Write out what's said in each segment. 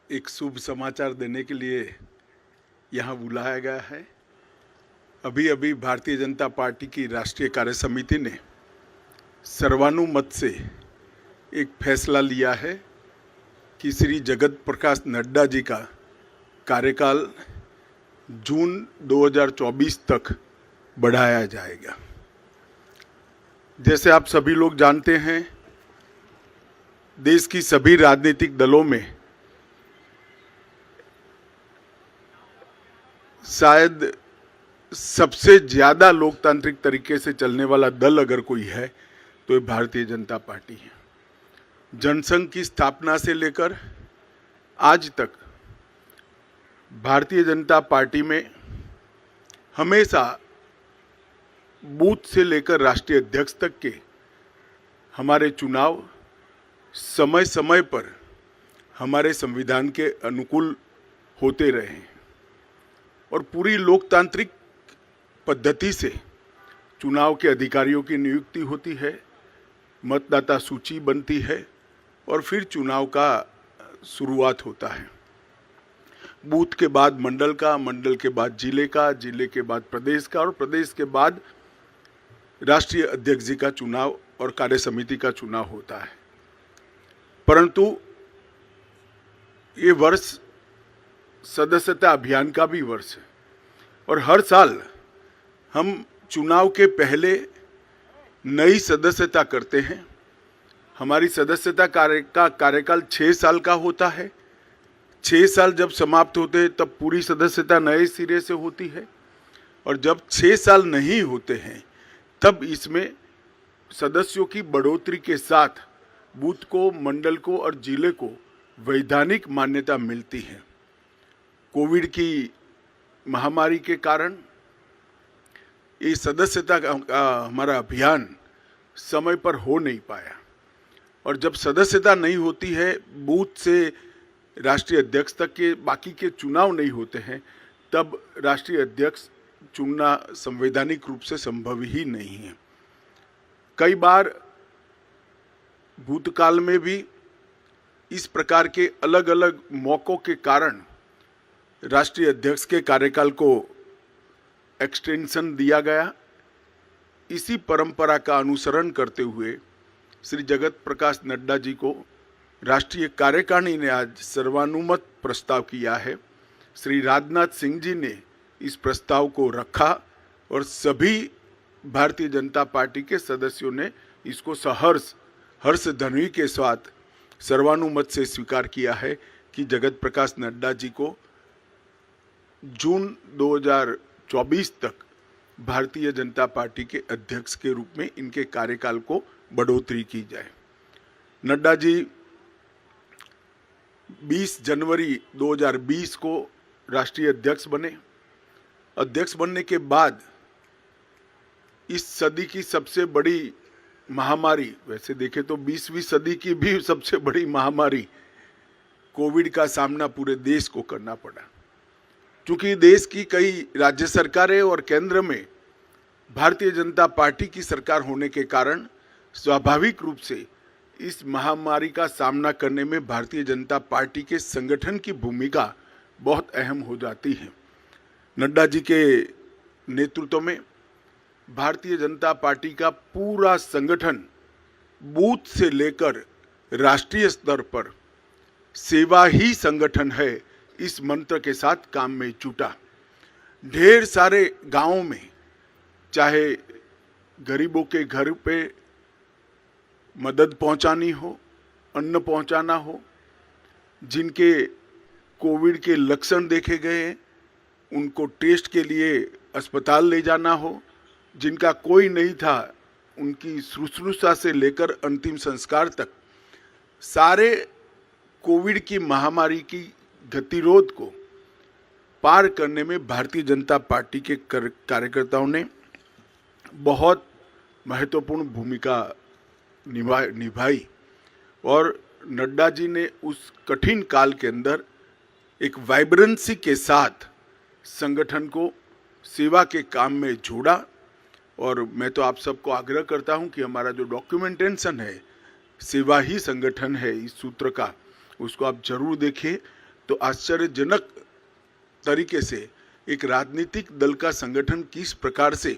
एक शुभ समाचार देने के लिए यहाँ बुलाया गया है। अभी अभी भारतीय जनता पार्टी की राष्ट्रीय कार्य समिति ने सर्वानुमत से एक फैसला लिया है कि श्री जगत प्रकाश नड्डा जी का कार्यकाल जून 2024 तक बढ़ाया जाएगा। जैसे आप सभी लोग जानते हैं, देश की सभी राजनीतिक दलों में शायद सबसे ज़्यादा लोकतांत्रिक तरीके से चलने वाला दल अगर कोई है तो ये भारतीय जनता पार्टी है। जनसंघ की स्थापना से लेकर आज तक भारतीय जनता पार्टी में हमेशा बूथ से लेकर राष्ट्रीय अध्यक्ष तक के हमारे चुनाव समय समय पर हमारे संविधान के अनुकूल होते रहे हैं और पूरी लोकतांत्रिक पद्धति से चुनाव के अधिकारियों की नियुक्ति होती है, मतदाता सूची बनती है और फिर चुनाव का शुरुआत होता है। बूथ के बाद मंडल का, मंडल के बाद जिले का, जिले के बाद प्रदेश का और प्रदेश के बाद राष्ट्रीय अध्यक्ष जी का चुनाव और कार्य समिति का चुनाव होता है। परंतु ये वर्ष सदस्यता अभियान का भी वर्ष है और हर साल हम चुनाव के पहले नई सदस्यता करते हैं। हमारी सदस्यता कार्यकाल 6 साल का होता है। 6 साल जब समाप्त होते हैं तब पूरी सदस्यता नए सिरे से होती है और जब 6 साल नहीं होते हैं तब इसमें सदस्यों की बढ़ोतरी के साथ बूथ को, मंडल को और जिले को वैधानिक मान्यता मिलती है। कोविड की महामारी के कारण ये सदस्यता का हमारा अभियान समय पर हो नहीं पाया और जब सदस्यता नहीं होती है, बूथ से राष्ट्रीय अध्यक्ष तक के बाकी के चुनाव नहीं होते हैं, तब राष्ट्रीय अध्यक्ष चुनना संवैधानिक रूप से संभव ही नहीं है। कई बार भूतकाल में भी इस प्रकार के अलग अलग मौकों के कारण राष्ट्रीय अध्यक्ष के कार्यकाल को एक्सटेंशन दिया गया। इसी परंपरा का अनुसरण करते हुए श्री जगत प्रकाश नड्डा जी को राष्ट्रीय कार्यकारिणी ने आज सर्वानुमत प्रस्ताव किया है। श्री राजनाथ सिंह जी ने इस प्रस्ताव को रखा और सभी भारतीय जनता पार्टी के सदस्यों ने इसको सहर्ष हर्ष ध्वनि के साथ सर्वानुमत से स्वीकार किया है कि जगत प्रकाश नड्डा जी को जून 2024 तक भारतीय जनता पार्टी के अध्यक्ष के रूप में इनके कार्यकाल को बढ़ोतरी की जाए। नड्डा जी 20 जनवरी 2020 को राष्ट्रीय अध्यक्ष बने। अध्यक्ष बनने के बाद इस सदी की सबसे बड़ी महामारी, वैसे देखें तो 20वीं सदी की भी सबसे बड़ी महामारी कोविड का सामना पूरे देश को करना पड़ा। क्योंकि देश की कई राज्य सरकारें और केंद्र में भारतीय जनता पार्टी की सरकार होने के कारण स्वाभाविक रूप से इस महामारी का सामना करने में भारतीय जनता पार्टी के संगठन की भूमिका बहुत अहम हो जाती है। नड्डा जी के नेतृत्व में भारतीय जनता पार्टी का पूरा संगठन बूथ से लेकर राष्ट्रीय स्तर पर सेवा ही संगठन है, इस मंत्र के साथ काम में जुटा। ढेर सारे गांवों में चाहे गरीबों के घर पे मदद पहुंचानी हो, अन्न पहुंचाना हो, जिनके कोविड के लक्षण देखे गए उनको टेस्ट के लिए अस्पताल ले जाना हो, जिनका कोई नहीं था उनकी शुश्रूषा से लेकर अंतिम संस्कार तक सारे कोविड की महामारी की गतिरोध को पार करने में भारतीय जनता पार्टी के कार्यकर्ताओं ने बहुत महत्वपूर्ण भूमिका निभाई और नड्डा जी ने उस कठिन काल के अंदर एक वाइब्रेंसी के साथ संगठन को सेवा के काम में जोड़ा। और मैं तो आप सबको आग्रह करता हूं कि हमारा जो डॉक्यूमेंटेशन है, सेवा ही संगठन है, इस सूत्र का, उसको आप जरूर देखिए। तो आश्चर्यजनक तरीके से एक राजनीतिक दल का संगठन किस प्रकार से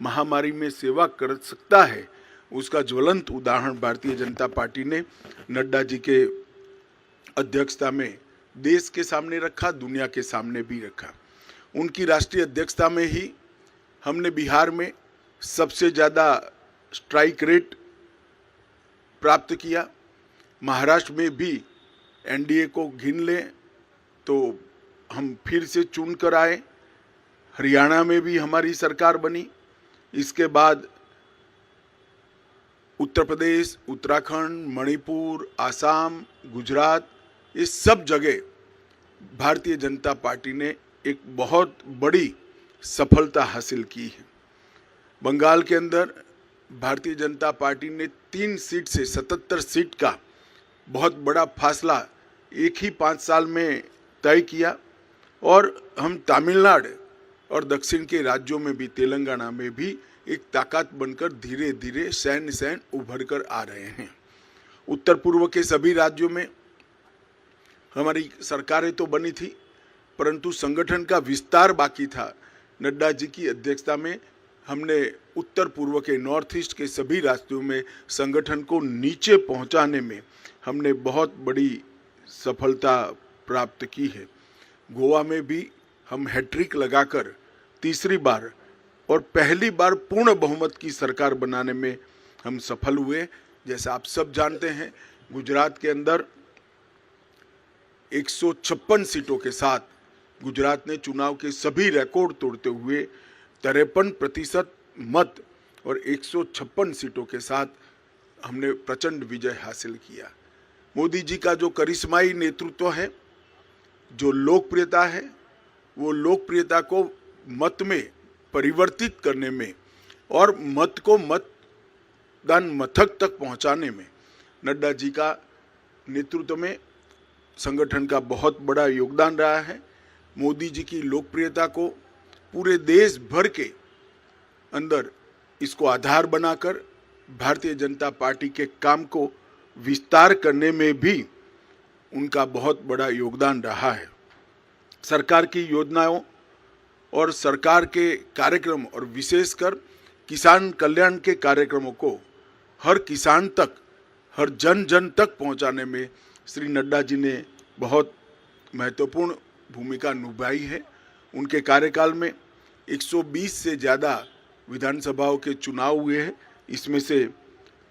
महामारी में सेवा कर सकता है, उसका ज्वलंत उदाहरण भारतीय जनता पार्टी ने नड्डा जी के अध्यक्षता में देश के सामने रखा, दुनिया के सामने भी रखा। उनकी राष्ट्रीय अध्यक्षता में ही हमने बिहार में सबसे ज़्यादा स्ट्राइक रेट प्राप्त किया। महाराष्ट्र में भी एनडीए को गिन लें तो हम फिर से चुन कर आए। हरियाणा में भी हमारी सरकार बनी। इसके बाद उत्तर प्रदेश, उत्तराखंड, मणिपुर, आसाम, गुजरात, इस सब जगह भारतीय जनता पार्टी ने एक बहुत बड़ी सफलता हासिल की है। बंगाल के अंदर भारतीय जनता पार्टी ने 3 सीट से 77 सीट का बहुत बड़ा फासला एक ही 5 साल में तय किया और हम तमिलनाडु और दक्षिण के राज्यों में भी, तेलंगाना में भी एक ताकत बनकर धीरे धीरे सैन उभर कर आ रहे हैं। उत्तर पूर्व के सभी राज्यों में हमारी सरकारें तो बनी थी, परंतु संगठन का विस्तार बाकी था। नड्डा जी की अध्यक्षता में हमने उत्तर पूर्व के नॉर्थ ईस्ट के सभी राज्यों में संगठन को नीचे पहुंचाने में हमने बहुत बड़ी सफलता प्राप्त की है। गोवा में भी हम हैट्रिक लगाकर तीसरी बार और पहली बार पूर्ण बहुमत की सरकार बनाने में हम सफल हुए। जैसा आप सब जानते हैं, गुजरात के अंदर 156 सीटों के साथ गुजरात ने चुनाव के सभी रिकॉर्ड तोड़ते हुए 53% मत और 156 सीटों के साथ हमने प्रचंड विजय हासिल किया। मोदी जी का जो करिश्माई नेतृत्व है, जो लोकप्रियता है, वो लोकप्रियता को मत में परिवर्तित करने में और मत को मतदान मथक तक पहुंचाने में नड्डा जी का नेतृत्व में संगठन का बहुत बड़ा योगदान रहा है। मोदी जी की लोकप्रियता को पूरे देश भर के अंदर इसको आधार बनाकर भारतीय जनता पार्टी के काम को विस्तार करने में भी उनका बहुत बड़ा योगदान रहा है। सरकार की योजनाओं और सरकार के कार्यक्रम और विशेषकर किसान कल्याण के कार्यक्रमों को हर किसान तक, हर जन जन तक पहुंचाने में श्री नड्डा जी ने बहुत महत्वपूर्ण भूमिका निभाई है। उनके कार्यकाल में 120 से ज़्यादा विधानसभाओं के चुनाव हुए हैं। इसमें से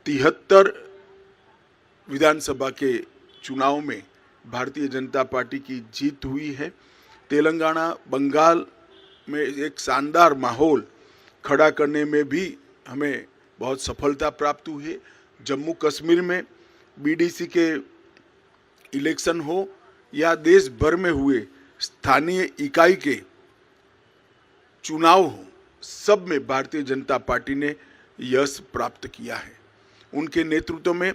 73 विधानसभा के चुनाव में भारतीय जनता पार्टी की जीत हुई है। तेलंगाना, बंगाल में एक शानदार माहौल खड़ा करने में भी हमें बहुत सफलता प्राप्त हुई है। जम्मू कश्मीर में बीडीसी के इलेक्शन हो या देश भर में हुए स्थानीय इकाई के चुनाव हो, सब में भारतीय जनता पार्टी ने यश प्राप्त किया है। उनके नेतृत्व में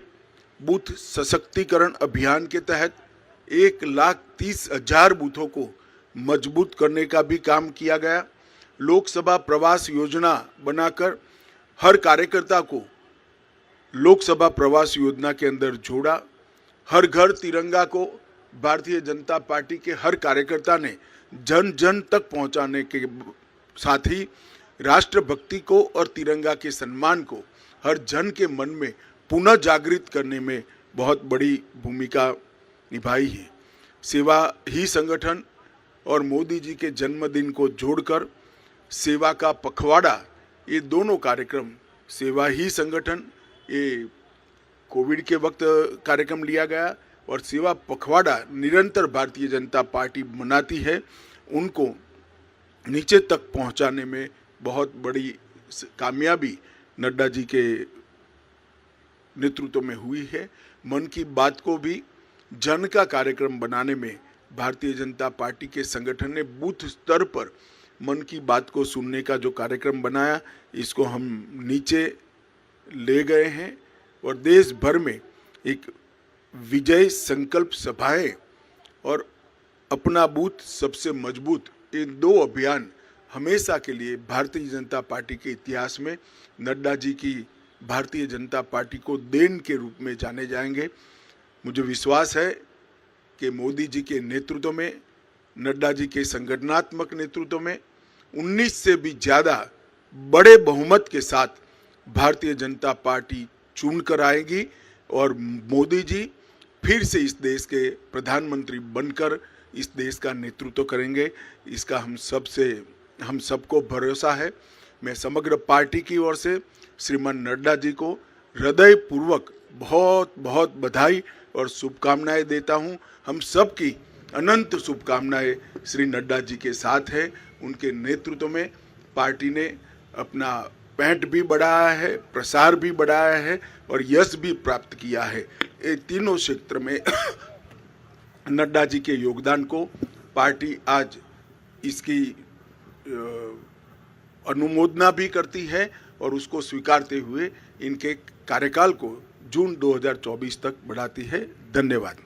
बूथ सशक्तिकरण अभियान के तहत 1,30,000 बूथों को मजबूत करने का भी काम किया गया। लोकसभा प्रवास योजना बनाकर हर कार्यकर्ता को लोकसभा प्रवास योजना के अंदर जोड़ा। हर घर तिरंगा को भारतीय जनता पार्टी के हर कार्यकर्ता ने जन जन तक पहुंचाने के साथ ही राष्ट्रभक्ति को और तिरंगा के सम्मान को हर जन के मन में पुनः जागृत करने में बहुत बड़ी भूमिका निभाई है। सेवा ही संगठन और मोदी जी के जन्मदिन को जोड़कर सेवा का पखवाड़ा, ये दोनों कार्यक्रम, सेवा ही संगठन ये कोविड के वक्त कार्यक्रम लिया गया और सेवा पखवाड़ा निरंतर भारतीय जनता पार्टी मनाती है, उनको नीचे तक पहुंचाने में बहुत बड़ी कामयाबी नड्डा जी के नेतृत्व में हुई है। मन की बात को भी जन का कार्यक्रम बनाने में भारतीय जनता पार्टी के संगठन ने बूथ स्तर पर मन की बात को सुनने का जो कार्यक्रम बनाया, इसको हम नीचे ले गए हैं और देश भर में एक विजय संकल्प सभाएं और अपना बूथ सबसे मजबूत, ये 2 अभियान हमेशा के लिए भारतीय जनता पार्टी के इतिहास में नड्डा जी की भारतीय जनता पार्टी को देन के रूप में जाने जाएंगे। मुझे विश्वास है कि मोदी जी के नेतृत्व में, नड्डा जी के संगठनात्मक नेतृत्व में 19 से भी ज़्यादा बड़े बहुमत के साथ भारतीय जनता पार्टी चुन कर आएगी और मोदी जी फिर से इस देश के प्रधानमंत्री बनकर इस देश का नेतृत्व करेंगे। इसका हम सबको भरोसा है। मैं समग्र पार्टी की ओर से श्रीमान नड्डा जी को हृदयपूर्वक बहुत बहुत बधाई और शुभकामनाएं देता हूं। हम सब की अनंत शुभकामनाएं श्री नड्डा जी के साथ है। उनके नेतृत्व में पार्टी ने अपना पैठ भी बढ़ाया है, प्रसार भी बढ़ाया है और यश भी प्राप्त किया है। ये तीनों क्षेत्र में नड्डा जी के योगदान को पार्टी आज इसकी अनुमोदना भी करती है और उसको स्वीकारते हुए इनके कार्यकाल को जून 2024 तक बढ़ाती है। धन्यवाद।